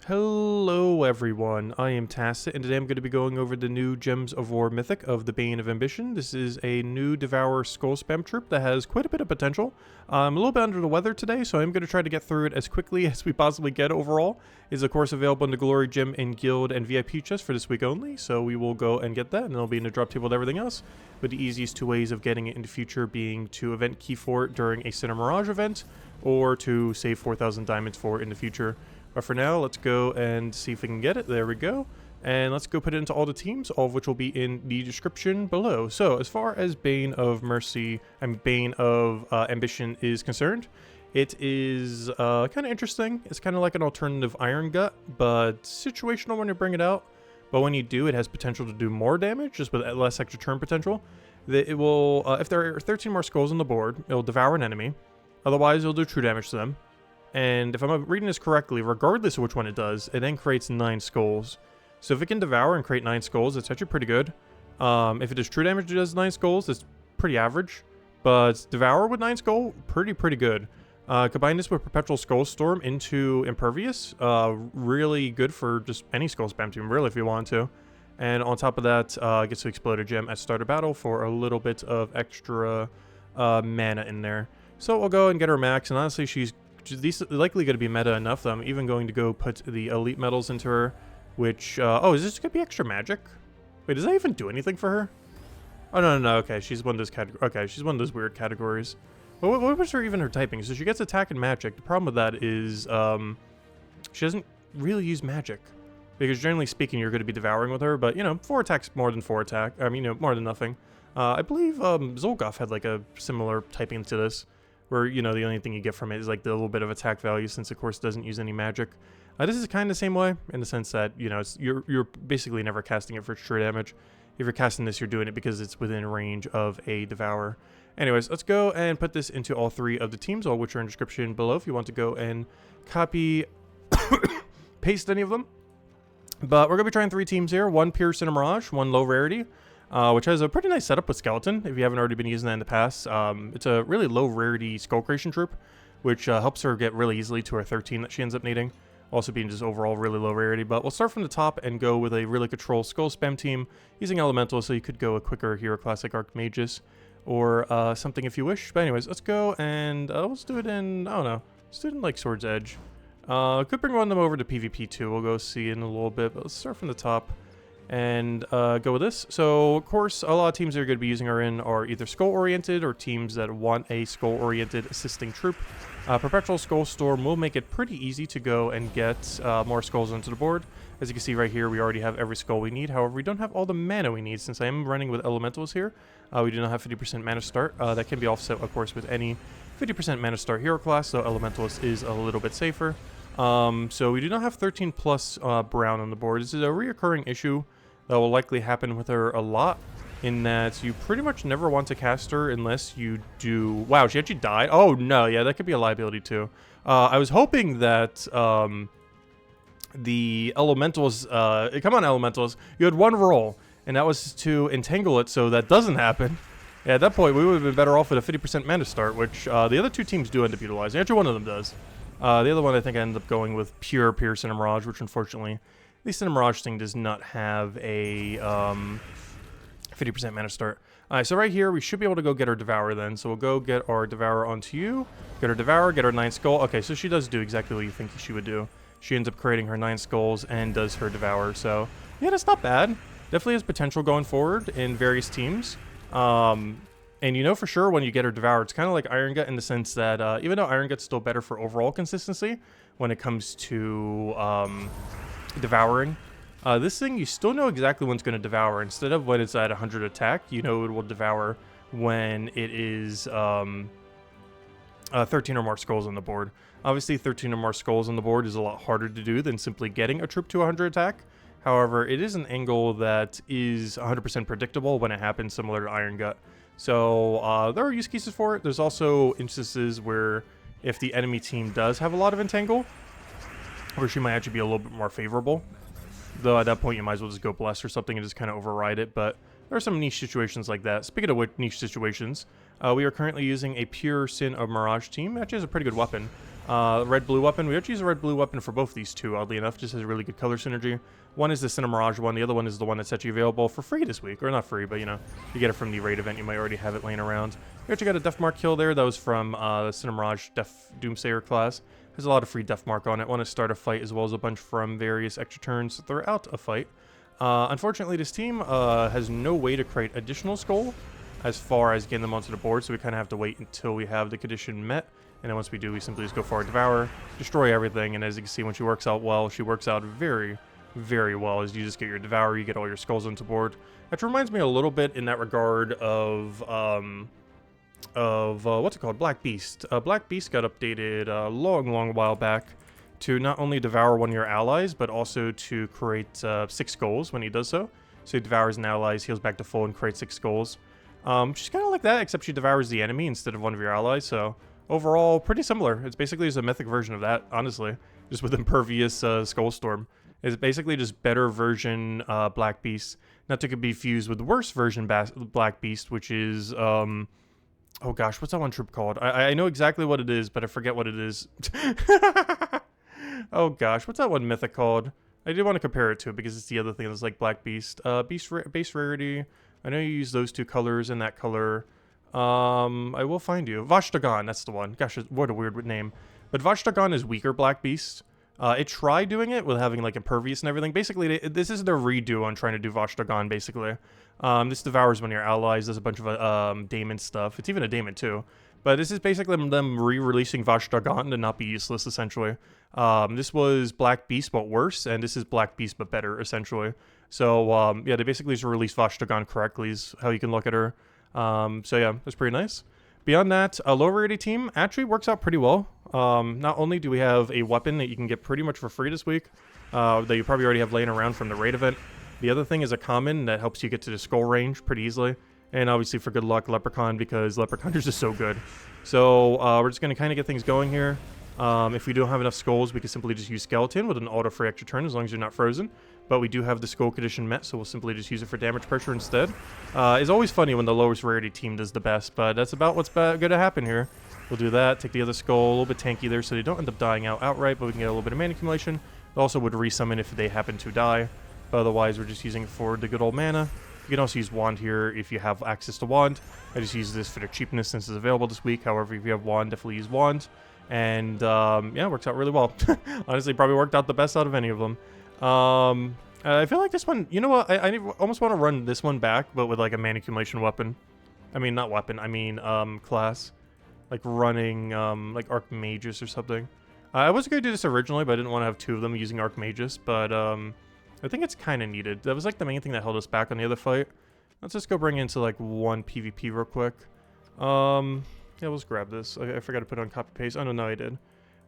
Hello everyone, I am Tacit, and today I'm going to be going over the new Gems of War Mythic of the Bane of Ambition. This is a new Devour Skull Spam troop that has quite a bit of potential. I'm a little bit under the weather today, so I'm going to try to get through it as quickly as we possibly get overall. It is of course available in the Glory Gem and Guild and VIP chest for this week only, so we will go and get that, and it'll be in the drop table with everything else. But the easiest two ways of getting it in the future being to event key for it during a Sin of Maraj event, or to save 4,000 diamonds for it in the future. But for now, let's go and see if we can get it. There we go. And let's go put it into all the teams, all of which will be in the description below. So as far as Bane of Ambition is concerned, it is kind of interesting. It's kind of like an alternative Irongut, but situational when you bring it out. But when you do, it has potential to do more damage, just with less extra turn potential. It will, if there are 13 more skulls on the board, it'll devour an enemy. Otherwise, it'll do true damage to them. And if I'm reading this correctly, regardless of which one it does, it then creates 9 skulls. So if it can devour and create 9 skulls, it's actually pretty good. If it does true damage, it does 9 skulls, it's pretty average. But devour with 9 skull, pretty good. Combine this with perpetual skull storm into impervious, really good for just any skull spam team, really, if you want to. And on top of that, gets to explode a gem at start of battle for a little bit of extra mana in there. So we'll go and get her max, and honestly, she's likely going to be meta enough that I'm even going to go put the elite medals into her, which, oh, is this going to be extra magic? Wait, does that even do anything for her? Oh, no, okay, she's one of those she's one of those weird categories. Well, what was her typing? So she gets attack and magic. The problem with that is, she doesn't really use magic, because generally speaking, you're going to be devouring with her, but, you know, 4 attacks more than 4 attack, I mean, you know, more than nothing. I believe, Zolgoth had, like, a similar typing to this, where, you know, the only thing you get from it is like the little bit of attack value, since of course it doesn't use any magic. This is kind of the same way, in the sense that, you know, you're basically never casting it for true damage. If you're casting this, you're doing it because it's within range of a devour. Anyways, let's go and put this into all 3 of the teams, all which are in the description below if you want to go and copy, paste any of them. But we're going to be trying 3 teams here. 1 pure Sin of Maraj, 1 Low Rarity, which has a pretty nice setup with Skeleton, if you haven't already been using that in the past. It's a really low rarity skull creation troop, which helps her get really easily to her 13 that she ends up needing. Also being just overall really low rarity. But we'll start from the top and go with a really control skull spam team using elemental, so you could go a quicker hero class like Archmagus, or something if you wish. But anyways, let's go and let's do it in, I don't know, let's do it in like Sword's Edge. Could bring one of them over to PvP too. We'll go see in a little bit, but let's start from the top and go with this. So of course, a lot of teams that are going to be using her in are either skull oriented or teams that want a skull oriented assisting troop. Perpetual Skull Storm will make it pretty easy to go and get more skulls onto the board. As you can see right here, we already have every skull we need. However, we don't have all the mana we need, since I am running with elementals here. We do not have 50% mana start. That can be offset, of course, with any 50% mana start hero class, so elementalist is a little bit safer. So we do not have 13 plus brown on the board. This is a reoccurring issue that will likely happen with her a lot, in that you pretty much never want to cast her unless you do... Wow, she actually died? Oh no, yeah, that could be a liability too. I was hoping that the elementals... come on, elementals. You had 1 roll, and that was to entangle it so that doesn't happen. Yeah, at that point, we would have been better off with a 50% mana start, which the other 2 teams do end up utilizing. Actually, one of them does. The other one, I think I ended up going with pure Sin of Maraj, which unfortunately, the Sin of Maraj thing does not have a 50% mana start. Alright, so right here, we should be able to go get our Devour then. So we'll go get our Devour onto you, get our Devour, get our 9 skull. Okay, so she does do exactly what you think she would do. She ends up creating her 9 skulls and does her Devour. So, yeah, that's not bad. Definitely has potential going forward in various teams. And you know for sure when you get her Devour, it's kind of like Irongut in the sense that even though Iron-Gut's still better for overall consistency when it comes to devouring, this thing, you still know exactly when it's going to devour. Instead of when it's at 100 attack, you know it will devour when it is 13 or more skulls on the board. Obviously, 13 or more skulls on the board is a lot harder to do than simply getting a troop to 100 attack. However, it is an angle that is 100% predictable when it happens, similar to Irongut. So there are use cases for it. There's also instances where if the enemy team does have a lot of entangle, where she might actually be a little bit more favorable. Though at that point you might as well just go bless or something and just kind of override it. But there are some niche situations like that. Speaking of niche situations, we are currently using a pure Sin of Maraj team. Actually has a pretty good weapon. Red-blue weapon. We actually use a red-blue weapon for both these two, oddly enough. Just has really good color synergy. One is the Sin of Maraj one. The other one is the one that's actually available for free this week. Or not free, but, you know, you get it from the raid event. You might already have it laying around. We actually got a Death Mark kill there. That was from the Sin of Maraj Death Doomsayer class. Has a lot of free Death Mark on it. Want to start a fight as well as a bunch from various extra turns throughout a fight. Unfortunately, this team has no way to create additional skull as far as getting them onto the board, so we kind of have to wait until we have the condition met. And then once we do, we simply just go for our Devour, destroy everything, and as you can see, when she works out well, she works out very, very well. As you just get your Devour, you get all your skulls onto board. That reminds me a little bit in that regard of what's it called? Black Beast. Black Beast got updated a long while back to not only devour one of your allies, but also to create 6 skulls when he does so. So he devours an ally, heals back to full, and creates 6 skulls. She's kind of like that, except she devours the enemy instead of one of your allies, so overall, pretty similar. It's basically just a mythic version of that, honestly. Just with impervious Skullstorm. It's basically just better version Black Beast. Not to be fused with the worse version Black Beast, which is, oh gosh, what's that one troop called? I know exactly what it is, but I forget what it is. Oh gosh, what's that one mythic called? I did want to compare it to it because it's the other thing that's like Black Beast. Base Rarity. I know you use those 2 colors and that color. I will find you. Vashtagan, that's the one. Gosh, what a weird name. But Vashtagan is weaker Black Beast. It tried doing it with having like impervious and everything. Basically, this is their redo on trying to do Vashtagan, basically. This devours one of your allies. There's a bunch of daemon stuff. It's even a daemon too. But this is basically them re-releasing Vashtagan to not be useless, essentially. This was Black Beast, but worse, and this is Black Beast, but better, essentially. So, yeah, they basically just released Vashtagan correctly is how you can look at her. So, yeah, that's pretty nice. Beyond that, a Low Rarity team actually works out pretty well. Not only do we have a weapon that you can get pretty much for free this week, that you probably already have laying around from the raid event. The other thing is a common that helps you get to the skull range pretty easily. And obviously for good luck, Leprechaun, because Leprechaun is just so good. So we're just going to kind of get things going here. If we don't have enough skulls, we can simply just use Skeleton with an auto-free extra turn as long as you're not frozen. But we do have the skull condition met, so we'll simply just use it for damage pressure instead. It's always funny when the lowest rarity team does the best, but that's about what's going to happen here. We'll do that, take the other skull, a little bit tanky there so they don't end up dying out outright, but we can get a little bit of mana accumulation. It also would resummon if they happen to die, but otherwise we're just using it for the good old mana. You can also use Wand here if you have access to Wand. I just use this for the cheapness since it's available this week. However, if you have Wand, definitely use Wand. And, yeah, it works out really well. Honestly, probably worked out the best out of any of them. I feel like this one, you know what? I almost want to run this one back, but with, like, a mana accumulation weapon. I mean, not weapon. I mean, class. Like, running, like, Archmagus or something. I was going to do this originally, but I didn't want to have 2 of them using Archmagus. But, I think it's kind of needed. That was like the main thing that held us back on the other fight. Let's just go bring into like 1 PvP real quick. Yeah, let's grab this. I forgot to put on copy paste. Oh no, I did.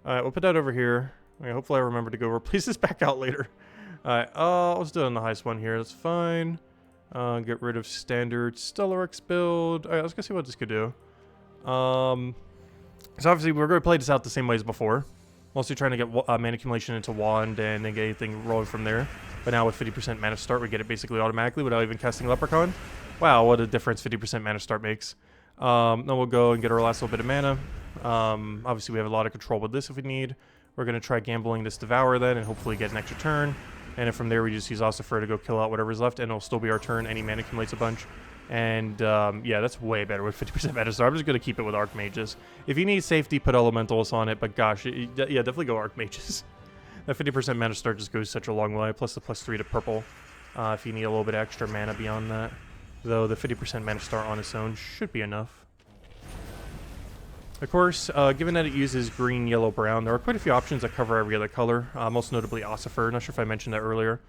Alright, we'll put that over here. Okay, hopefully I remember to go replace this back out later. Alright, let's do it on the highest one here. That's fine. Get rid of standard Stellarex build. Alright, let's go see what this could do. So obviously we're going to play this out the same way as before. Mostly trying to get mana accumulation into Wand and then get anything rolling from there. But now with 50% mana start, we get it basically automatically without even casting Leprechaun. Wow, what a difference 50% mana start makes. Then we'll go and get our last little bit of mana. Obviously, we have a lot of control with this if we need. We're going to try gambling this Devour then and hopefully get an extra turn. And then from there, we just use Ossifer to go kill out whatever's left, and it'll still be our turn. Any mana accumulates a bunch. And, yeah, that's way better with 50% mana start. I'm just going to keep it with Archmages. If you need safety, put Elementals on it, but gosh, yeah, definitely go Archmages. That 50% mana start just goes such a long way, plus the +3 to purple, if you need a little bit extra mana beyond that. Though the 50% mana start on its own should be enough. Of course, given that it uses green, yellow, brown, there are quite a few options that cover every other color, most notably Ossifer. Not sure if I mentioned that earlier.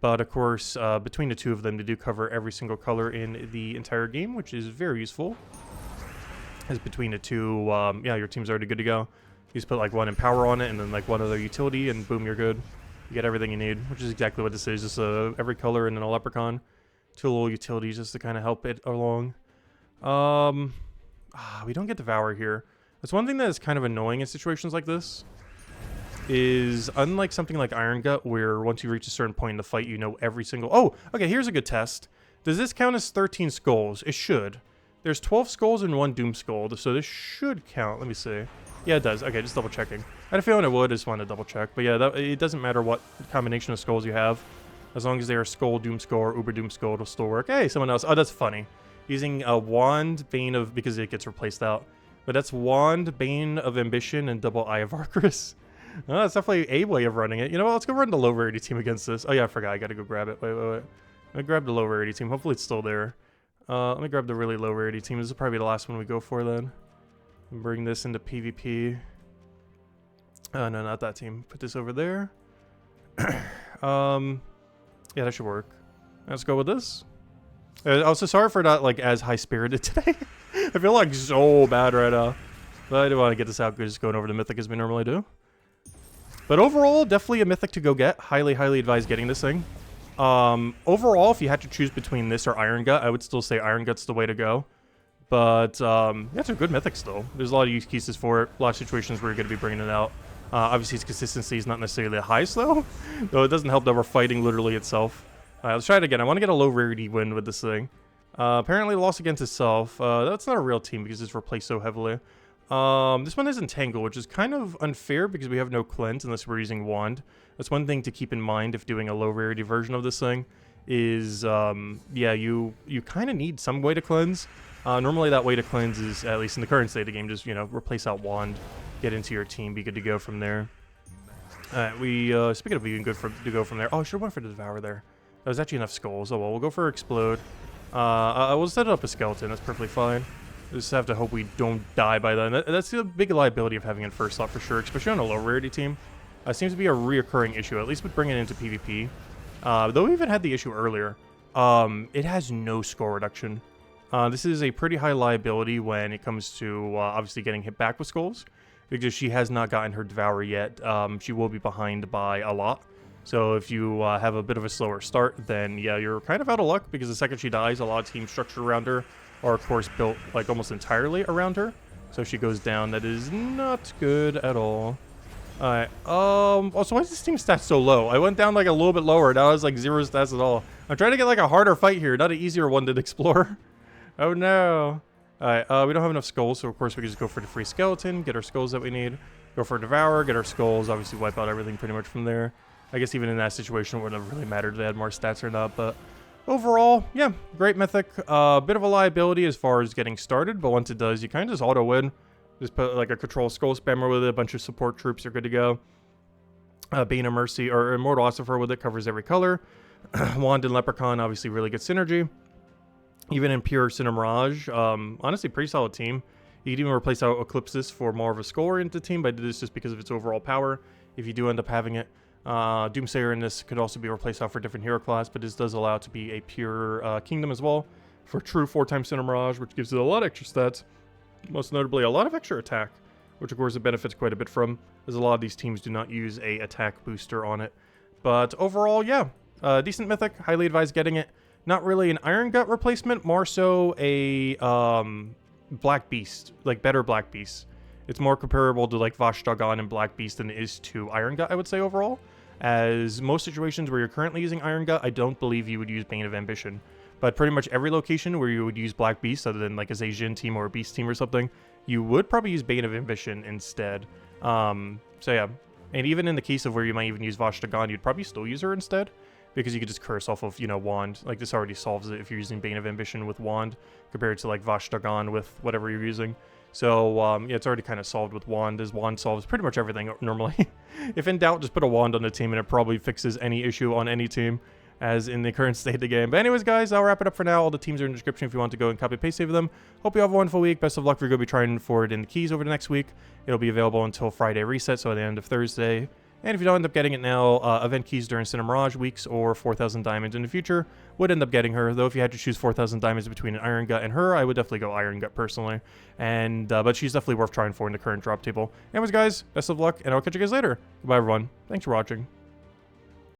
But of course, between the 2 of them, they do cover every single color in the entire game, which is very useful. As between the 2, yeah, your team's already good to go. You just put like 1 Empower on it and then like 1 other utility and boom, you're good. You get everything you need, which is exactly what this is. Just every color and then a Leprechaun. 2 little utilities just to kind of help it along. We don't get Devour here. That's one thing that is kind of annoying in situations like this. Is unlike something like Irongut, where once you reach a certain point in the fight, you know every single... Oh, okay, here's a good test. Does this count as 13 skulls? It should. There's 12 skulls and 1 Doom Skull, so this should count. Let me see. Yeah, it does. Okay, just double checking. I had a feeling it would. I just wanted to double check. But yeah, it doesn't matter what combination of skulls you have. As long as they are Skull, Doom Skull, or Uber Doom Skull, it'll still work. Hey, someone else. Oh, that's funny. Using a Wand, Bane of... because it gets replaced out. But that's Wand, Bane of Ambition, and double Eye of Arcturus. Oh, that's definitely a way of running it. You know what? Let's go run the Low Rarity team against this. Oh, yeah, I forgot. I gotta go grab it. Wait. Let me grab the Low Rarity team. Hopefully it's still there. Let me grab the really Low Rarity team. This is probably the last one we go for then. Bring this into PvP. Oh, no, not that team. Put this over there. Yeah, that should work. Let's go with this. Also, sorry for not, like, as high-spirited today. I feel like so bad right now. But I do want to get this out, just going over to Mythic as we normally do. But overall, definitely a Mythic to go get. Highly, highly advise getting this thing. Overall, if you had to choose between this or Irongut, I would still say Irongut's the way to go. But, yeah, it's a good Mythic still. There's a lot of use cases for it. A lot of situations where you're going to be bringing it out. Obviously, its consistency is not necessarily the highest, though. Though it doesn't help that we're fighting literally itself. Let's try it again. I want to get a Low Rarity win with this thing. Apparently, lost against itself. That's not a real team because it's replaced so heavily. This one is Entangle, which is kind of unfair because we have no cleanse unless we're using Wand. That's one thing to keep in mind if doing a Low Rarity version of this thing. Is, yeah, you kind of need some way to cleanse. Normally, that way to cleanse is, at least in the current state of the game, just, you know, replace out Wand. Get into your team, be good to go from there. Alright, speaking of being good to go from there. Oh, I should have went for the Devour there. That was actually enough skulls. Oh well, we'll go for Explode. I will set up a Skeleton, that's perfectly fine. Just have to hope we don't die by then. That's the big liability of having it first slot for sure, especially on a Low Rarity team. Seems to be a reoccurring issue, at least with bringing it into PvP. Though we even had the issue earlier. It has no score reduction. This is a pretty high liability when it comes to obviously getting hit back with skulls. Because she has not gotten her Devour yet. She will be behind by a lot. So if you have a bit of a slower start, then yeah, you're kind of out of luck. Because the second she dies, a lot of teams structured around her are, of course, built like almost entirely around her. So if she goes down, that is not good at all. Alright, also, why is this team stats so low? I went down like a little bit lower. Now it's like 0 stats at all. I'm trying to get like a harder fight here, not an easier one to explore. Oh no. Alright, we don't have enough skulls, so of course we can just go for the free skeleton, get our skulls that we need, go for Devour, get our skulls, obviously wipe out everything pretty much from there. I guess even in that situation it wouldn't have really mattered if they had more stats or not, but overall, yeah, great Mythic. Bit of a liability as far as getting started, but once it does, you kind of just auto-win. Just put like a control skull spammer with it, a bunch of support troops are good to go. Bane of Mercy, or Immortal Ossifer with it, covers every color. Wand and Leprechaun, obviously really good synergy. Even in pure Sin of Maraj, honestly, pretty solid team. You could even replace out Eclipsis for more of a skull-oriented team, but I did this just because of its overall power, if you do end up having it. Doomsayer in this could also be replaced out for a different hero class, but this does allow it to be a pure kingdom as well, for true 4x Sin of Maraj, which gives it a lot of extra stats, most notably a lot of extra attack, which of course it benefits quite a bit from, as a lot of these teams do not use a attack booster on it. But overall, yeah, decent Mythic, highly advise getting it. Not really an Irongut replacement, more so a Black Beast, like better Black Beast. It's more comparable to like Vashtagan and Black Beast than it is to Irongut, I would say overall. As most situations where you're currently using Irongut, I don't believe you would use Bane of Ambition. But pretty much every location where you would use Black Beast, other than like a Zhejian team or a Beast team or something, you would probably use Bane of Ambition instead. So yeah, and even in the case of where you might even use Vashtagan, you'd probably still use her instead. Because you could just curse off of, you know, Wand. Like, this already solves it if you're using Bane of Ambition with Wand, compared to, like, Vashtagan with whatever you're using. So, yeah, it's already kind of solved with Wand, as Wand solves pretty much everything normally. If in doubt, just put a Wand on the team, and it probably fixes any issue on any team, as in the current state of the game. But anyways, guys, I'll wrap it up for now. All the teams are in the description if you want to go and copy-paste save them. Hope you have a wonderful week. Best of luck if you're going to be trying for it in the keys over the next week. It'll be available until Friday reset, so at the end of Thursday. And if you don't end up getting it now, event keys during Sin of Maraj weeks or 4,000 diamonds in the future would end up getting her. Though if you had to choose 4,000 diamonds between an Irongut and her, I would definitely go Irongut personally. And but she's definitely worth trying for in the current drop table. Anyways, guys, best of luck, and I'll catch you guys later. Goodbye, everyone. Thanks for watching.